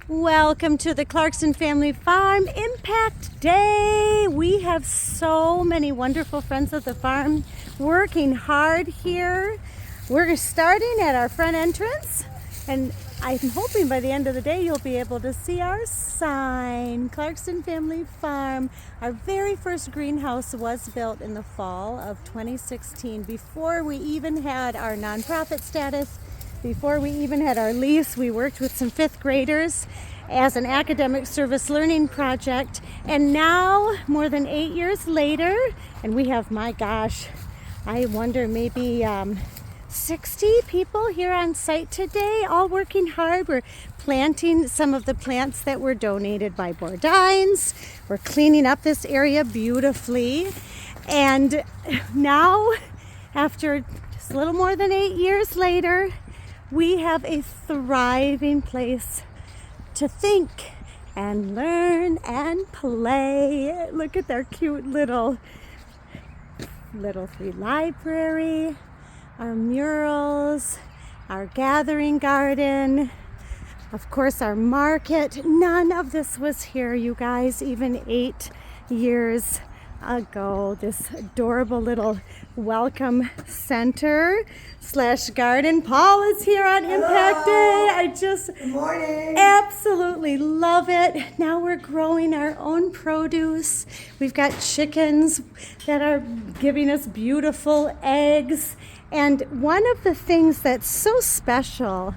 Welcome to the Clarkston Family Farm Impact Day. We have so many wonderful friends at the farm working hard here. We're starting at our front entrance, and I'm hoping by the end of the day you'll be able to see our sign, Clarkston Family Farm. Our very first greenhouse was built in the fall of 2016, before we even had our nonprofit status. Before we even had our lease. We worked with some fifth graders as an academic service learning project. And now, more than 8 years later, and we have, my gosh, I wonder maybe 60 people here on site today, all working hard. We're planting some of the plants that were donated by Bourdines. We're cleaning up this area beautifully. And now, after just a little more than 8 years later, we have a thriving place to think and learn and play. Look at their cute little free library, our murals, our gathering garden, of course our market. None of this was here, you guys, even 8 years ago. This adorable little welcome center / garden. Paul is here on Impact Day. I just absolutely love it. Now we're growing our own produce. We've got chickens that are giving us beautiful eggs. And one of the things that's so special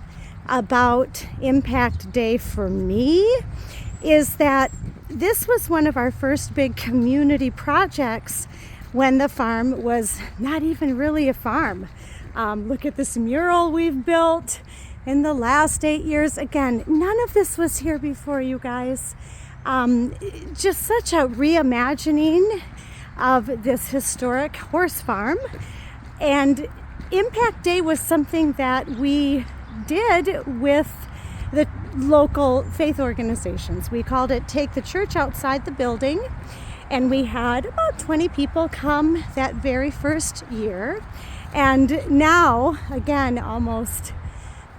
about Impact Day for me is that this was one of our first big community projects when the farm was not even really a farm. Look at this mural we've built in the last 8 years. Again, none of this was here before, you guys. Just such a reimagining of this historic horse farm. And Impact Day was something that we did with the local faith organizations. We called it Take the Church Outside the Building, and we had about 20 people come that very first year. And now, again, almost,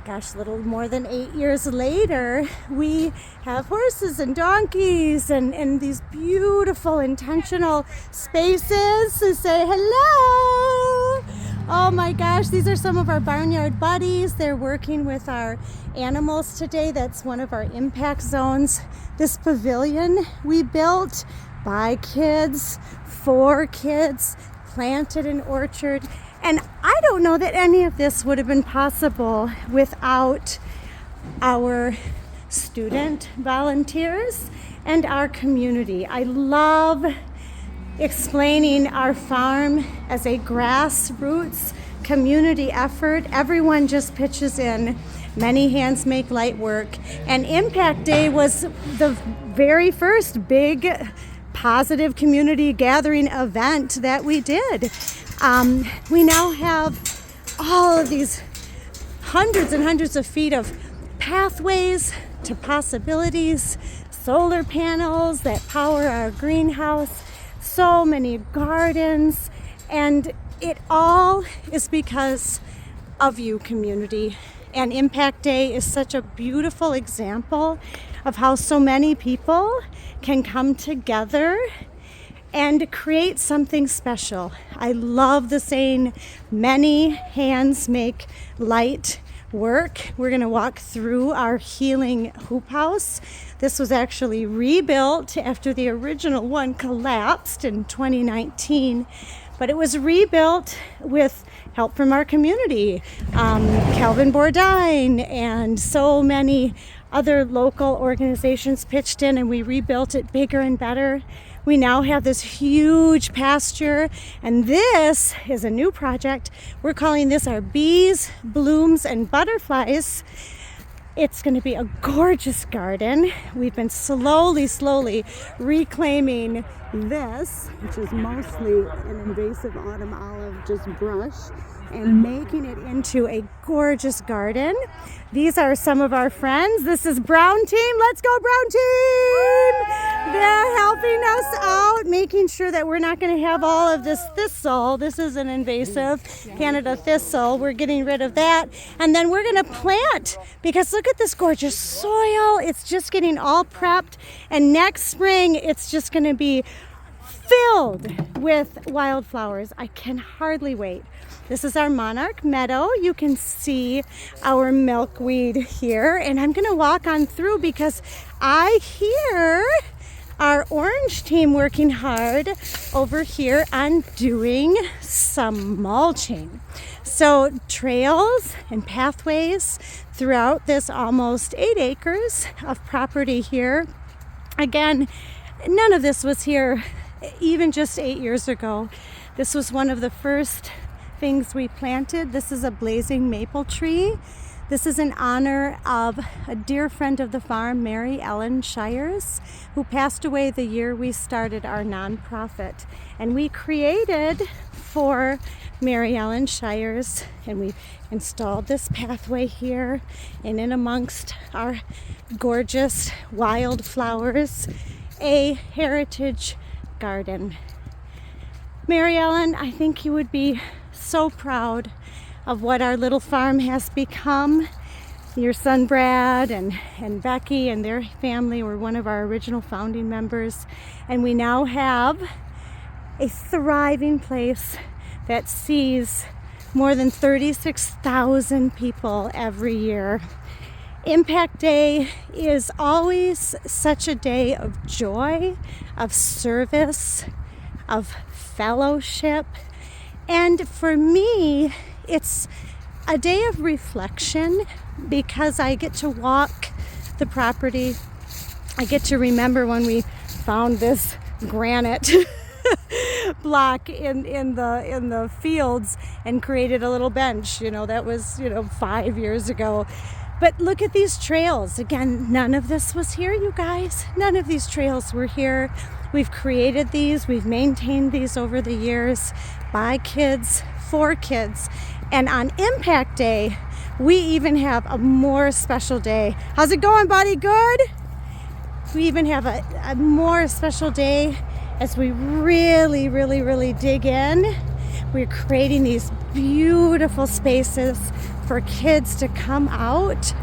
a little more than 8 years later, we have horses and donkeys and these beautiful intentional spaces to say hello. Oh my gosh, these are some of our barnyard buddies. They're working with our animals today. That's one of our impact zones. This pavilion we built by kids, for kids, planted an orchard. And I don't know that any of this would have been possible without our student volunteers and our community. I love explaining our farm as a grassroots community effort. Everyone just pitches in. Many hands make light work. And Impact Day was the very first big positive community gathering event that we did. We now have all of these hundreds and hundreds of feet of pathways to possibilities, solar panels that power our greenhouse, so many gardens, and it all is because of you, community. And Impact Day is such a beautiful example of how so many people can come together and create something special. I love the saying, many hands make light work. We're going to walk through our healing hoop house. This was actually rebuilt after the original one collapsed in 2019, but it was rebuilt with help from our community. Calvin Bourdine and so many other local organizations pitched in, and we rebuilt it bigger and better. We now have this huge pasture, and this is a new project. We're calling this our Bees, Blooms, and Butterflies. It's going to be a gorgeous garden. We've been slowly reclaiming this, which is mostly an invasive autumn olive, just brush, and making it into a gorgeous garden. These are some of our friends. This is Brown Team. Let's go, Brown Team! They're helping us out, making sure that we're not going to have all of this thistle. This is an invasive Canada thistle. We're getting rid of that. And then we're going to plant, because look at this gorgeous soil. It's just getting all prepped. And next spring, it's just going to be filled with wildflowers. I can hardly wait. This is our monarch meadow. You can see our milkweed here, and I'm going to walk on through because I hear our orange team working hard over here on doing some mulching. So trails and pathways throughout this almost 8 acres of property here. Again, none of this was here even just 8 years ago. This was one of the first things we planted. This is a blazing maple tree. This is in honor of a dear friend of the farm, Mary Ellen Shires, who passed away the year we started our nonprofit. And we created for Mary Ellen Shires, and we installed this pathway here, and in amongst our gorgeous wildflowers, a heritage garden. Mary Ellen, I think you would be so proud of what our little farm has become. Your son Brad and Becky and their family were one of our original founding members, and we now have a thriving place that sees more than 36,000 people every year. Impact Day is always such a day of joy, of service, of fellowship. And for me, it's a day of reflection because I get to walk the property. I get to remember when we found this granite block in the fields and created a little bench. That was 5 years ago. But look at these trails. Again, none of this was here, you guys. None of these trails were here. We've created these. We've maintained these over the years by kids, for kids. And on Impact Day, we even have a more special day. How's it going, buddy? Good? We even have a more special day as we really, really, really dig in. We're creating these beautiful spaces for kids to come out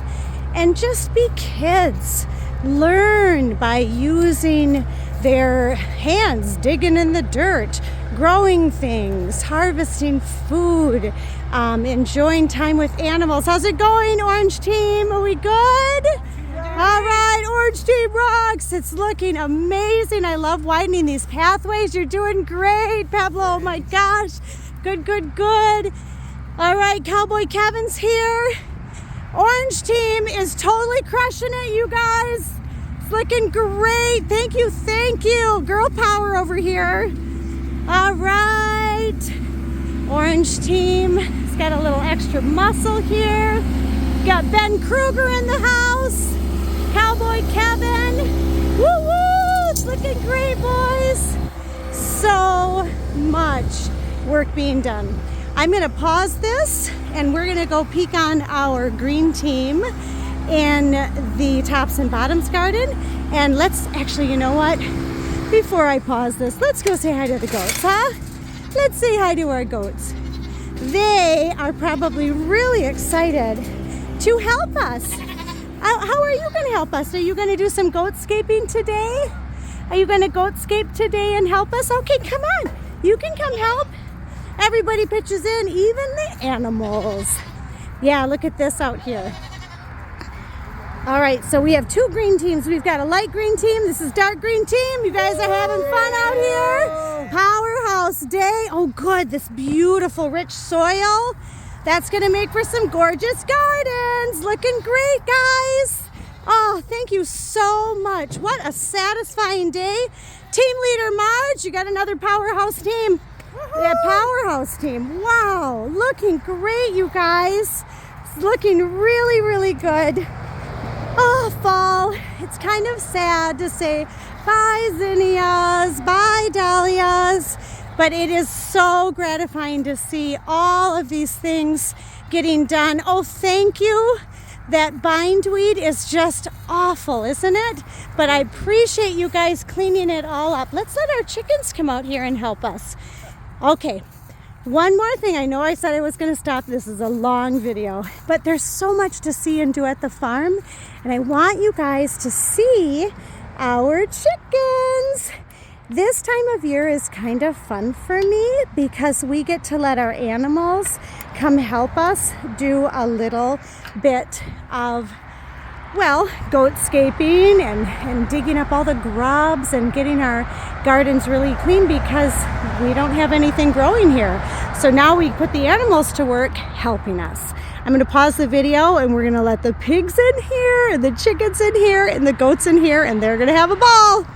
and just be kids. Learn by using their hands, digging in the dirt, growing things, harvesting food, enjoying time with animals. How's it going, Orange Team? Are we good? All right, Orange Team rocks. It's looking amazing. I love widening these pathways. You're doing great, Pablo. Oh my gosh. Good, good, good. All right, Cowboy Kevin's here. Orange Team is totally crushing it, you guys. It's looking great. Thank you, thank you. Girl power over here. All right. Orange Team has got a little extra muscle here. Got Ben Kruger in the house. Cowboy Kevin. Woo woo! It's looking great, boys. So much work being done. I'm going to pause this and we're going to go peek on our green team in the tops and bottoms garden. And let's actually, you know what? Before I pause this, let's go say hi to the goats, huh? Let's say hi to our goats. They are probably really excited to help us. How are you going to help us? Are you going to do some goatscaping today? Are you going to goatscape today and help us? Okay, come on. You can come help. Everybody pitches in, even the animals. Yeah, look at this out here. All right, so we have 2 green teams. We've got a light green team. This is dark green team. You guys are having fun out here. Powerhouse day. Oh, good. This beautiful, rich soil. That's going to make for some gorgeous gardens. Looking great, guys. Oh, thank you so much. What a satisfying day. Team leader Marge, you got another powerhouse team. Yeah, powerhouse team. Wow, looking great, you guys. It's looking really, really good. Oh, fall. It's kind of sad to say bye, zinnias, bye, dahlias. But it is so gratifying to see all of these things getting done. Oh, thank you. That bindweed is just awful, isn't it? But I appreciate you guys cleaning it all up. Let's let our chickens come out here and help us. Okay, one more thing. I know I said I was going to stop. This is a long video, but there's so much to see and do at the farm. And I want you guys to see our chickens. This time of year is kind of fun for me because we get to let our animals come help us do a little bit of, well, goatscaping and digging up all the grubs and getting our gardens really clean because we don't have anything growing here. So now we put the animals to work helping us. I'm going to pause the video and we're going to let the pigs in here and the chickens in here and the goats in here, and they're going to have a ball.